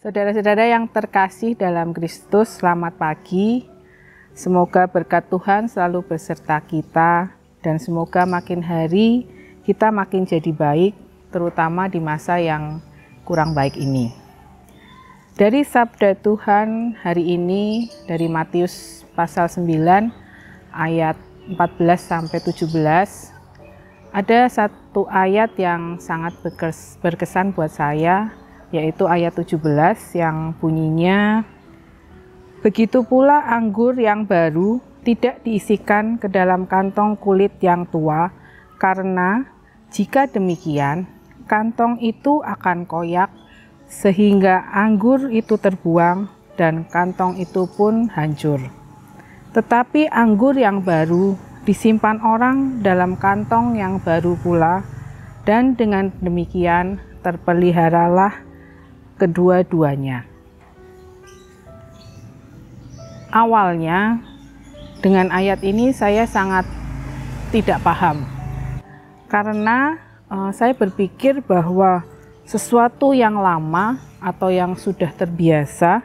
Saudara-saudara yang terkasih dalam Kristus, selamat pagi. Semoga berkat Tuhan selalu beserta kita dan semoga makin hari kita makin jadi baik, terutama di masa yang kurang baik ini. Dari sabda Tuhan hari ini dari Matius pasal 9 ayat 14-17, ada satu ayat yang sangat berkesan buat saya, yaitu ayat 17 yang bunyinya, "Begitu pula anggur yang baru tidak diisikan ke dalam kantong kulit yang tua, karena jika demikian, kantong itu akan koyak, sehingga anggur itu terbuang dan kantong itu pun hancur. Tetapi anggur yang baru disimpan orang dalam kantong yang baru pula, dan dengan demikian terpeliharalah kedua-duanya." Awalnya, dengan ayat ini saya sangat tidak paham, karena saya berpikir bahwa sesuatu yang lama atau yang sudah terbiasa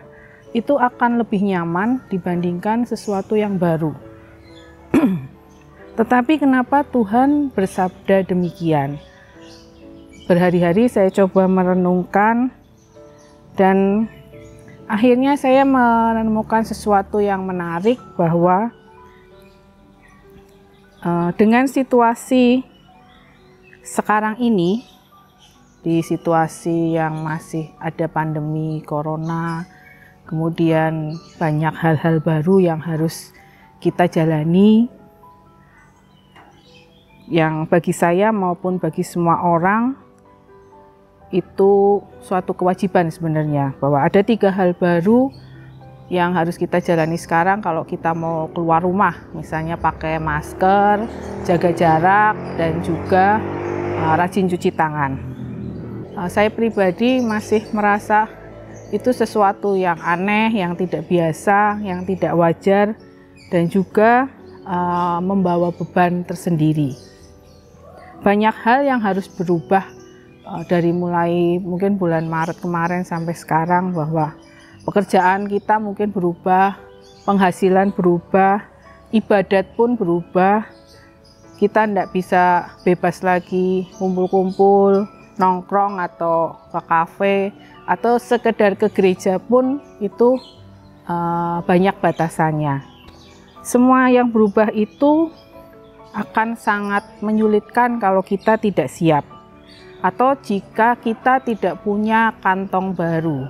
itu akan lebih nyaman dibandingkan sesuatu yang baru. Tetapi kenapa Tuhan bersabda demikian? Berhari-hari saya coba merenungkan dan akhirnya saya menemukan sesuatu yang menarik, bahwa dengan situasi sekarang ini, di situasi yang masih ada pandemi corona, kemudian banyak hal-hal baru yang harus kita jalani, yang bagi saya maupun bagi semua orang itu suatu kewajiban sebenarnya, bahwa ada 3 hal baru yang harus kita jalani sekarang kalau kita mau keluar rumah, misalnya pakai masker, jaga jarak, dan juga rajin cuci tangan. Saya pribadi masih merasa itu sesuatu yang aneh, yang tidak biasa, yang tidak wajar, dan juga membawa beban tersendiri. Banyak hal yang harus berubah dari mulai mungkin bulan Maret kemarin sampai sekarang, bahwa pekerjaan kita mungkin berubah, penghasilan berubah, ibadat pun berubah. Kita tidak bisa bebas lagi kumpul-kumpul, nongkrong atau ke kafe, atau sekedar ke gereja pun itu banyak batasannya. Semua yang berubah itu akan sangat menyulitkan kalau kita tidak siap, atau jika kita tidak punya kantong baru.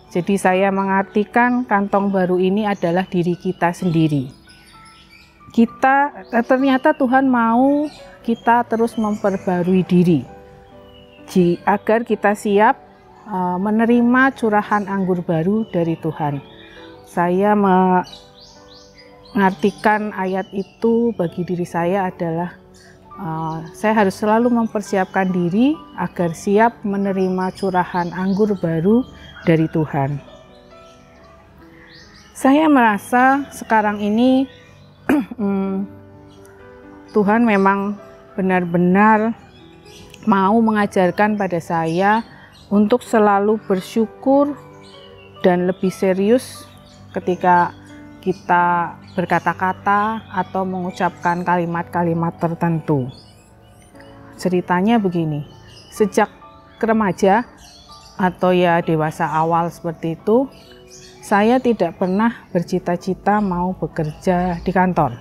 Jadi saya mengartikan kantong baru ini adalah diri kita sendiri. Ternyata Tuhan mau kita terus memperbarui diri, agar kita siap menerima curahan anggur baru dari Tuhan. Saya mengartikan ayat itu bagi diri saya adalah saya harus selalu mempersiapkan diri agar siap menerima curahan anggur baru dari Tuhan. Saya merasa sekarang ini Tuhan memang benar-benar mau mengajarkan pada saya untuk selalu bersyukur dan lebih serius ketika kita berkata-kata atau mengucapkan kalimat-kalimat tertentu. Ceritanya begini, sejak remaja atau ya dewasa awal seperti itu, saya tidak pernah bercita-cita mau bekerja di kantor.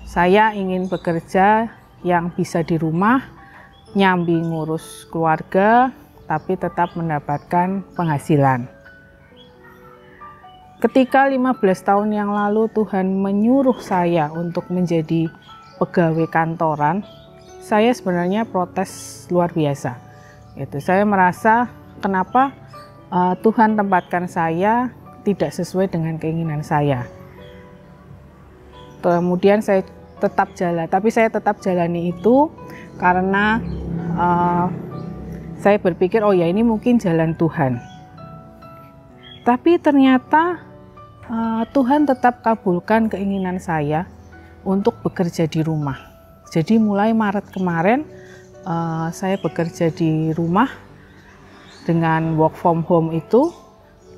Saya ingin bekerja yang bisa di rumah, nyambi ngurus keluarga, tapi tetap mendapatkan penghasilan. Ketika 15 tahun yang lalu Tuhan menyuruh saya untuk menjadi pegawai kantoran, saya sebenarnya protes luar biasa. Saya merasa kenapa Tuhan tempatkan saya tidak sesuai dengan keinginan saya. Kemudian saya tetap jalan, tapi saya tetap jalani itu karena saya berpikir, oh ya ini mungkin jalan Tuhan. Tapi ternyata Tuhan tetap kabulkan keinginan saya untuk bekerja di rumah. Jadi mulai Maret kemarin saya bekerja di rumah dengan work from home itu,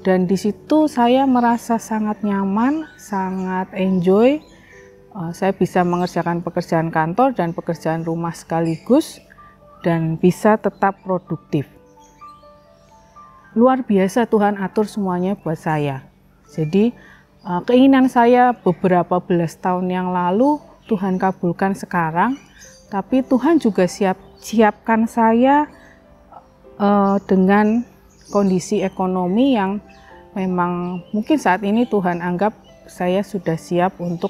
Dan di situ saya merasa sangat nyaman, sangat enjoy. Saya bisa mengerjakan pekerjaan kantor dan pekerjaan rumah sekaligus dan bisa tetap produktif. Luar biasa Tuhan atur semuanya buat saya. Jadi keinginan saya beberapa belas tahun yang lalu Tuhan kabulkan sekarang, tapi Tuhan juga siapkan saya dengan kondisi ekonomi yang memang mungkin saat ini Tuhan anggap saya sudah siap untuk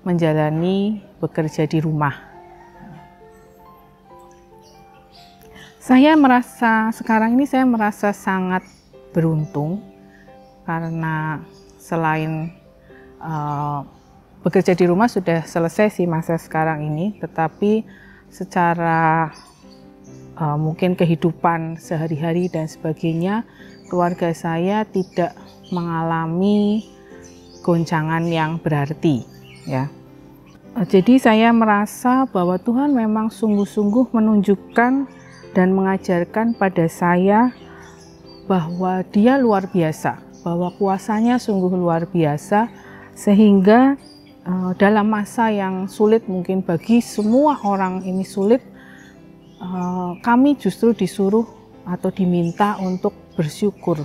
menjalani bekerja di rumah. Sekarang ini saya merasa sangat beruntung karena selain bekerja di rumah sudah selesai sih masa sekarang ini, tetapi secara mungkin kehidupan sehari-hari dan sebagainya, keluarga saya tidak mengalami goncangan yang berarti, ya. Jadi saya merasa bahwa Tuhan memang sungguh-sungguh menunjukkan dan mengajarkan pada saya bahwa Dia luar biasa, bahwa kuasanya sungguh luar biasa, sehingga dalam masa yang sulit, mungkin bagi semua orang ini sulit, kami justru disuruh atau diminta untuk bersyukur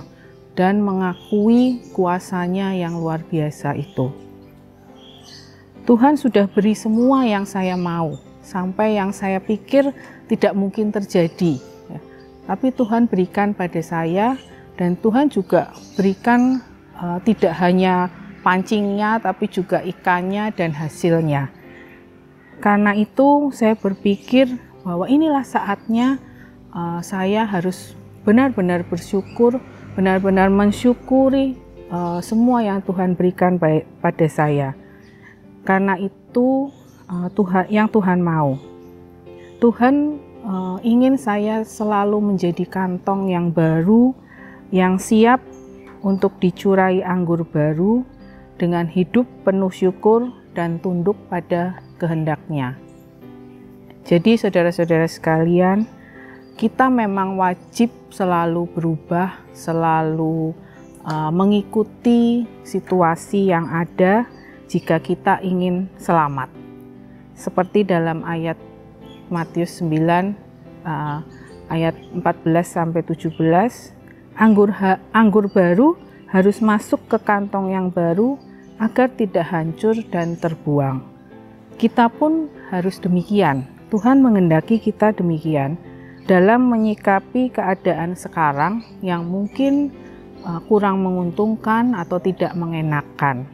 dan mengakui kuasanya yang luar biasa itu. Tuhan sudah beri semua yang saya mau, sampai yang saya pikir tidak mungkin terjadi. Tapi Tuhan berikan pada saya, dan Tuhan juga berikan tidak hanya pancingnya, tapi juga ikannya dan hasilnya. Karena itu saya berpikir bahwa inilah saatnya saya harus benar-benar bersyukur, benar-benar mensyukuri semua yang Tuhan berikan pada saya. Karena itu yang Tuhan mau. Tuhan ingin saya selalu menjadi kantong yang baru, yang siap untuk dicurai anggur baru, dengan hidup penuh syukur dan tunduk pada kehendak-Nya. Jadi saudara-saudara sekalian, kita memang wajib selalu berubah, selalu mengikuti situasi yang ada jika kita ingin selamat. Seperti dalam ayat Matius 9 ayat 14-17, anggur baru harus masuk ke kantong yang baru agar tidak hancur dan terbuang. Kita pun harus demikian. Tuhan menghendaki kita demikian dalam menyikapi keadaan sekarang yang mungkin kurang menguntungkan atau tidak mengenakan.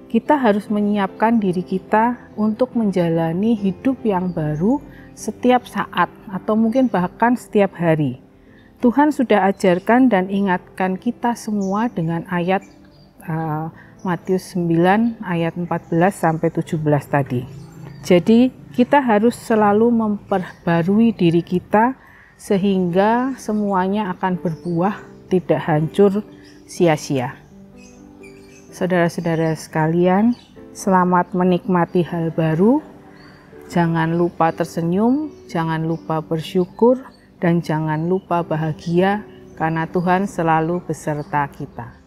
Kita harus menyiapkan diri kita untuk menjalani hidup yang baru setiap saat atau mungkin bahkan setiap hari. Tuhan sudah ajarkan dan ingatkan kita semua dengan ayat Matius 9 ayat 14-17 tadi. Jadi kita harus selalu memperbarui diri kita sehingga semuanya akan berbuah, tidak hancur sia-sia. Saudara-saudara sekalian, selamat menikmati hal baru. Jangan lupa tersenyum, jangan lupa bersyukur, dan jangan lupa bahagia karena Tuhan selalu beserta kita.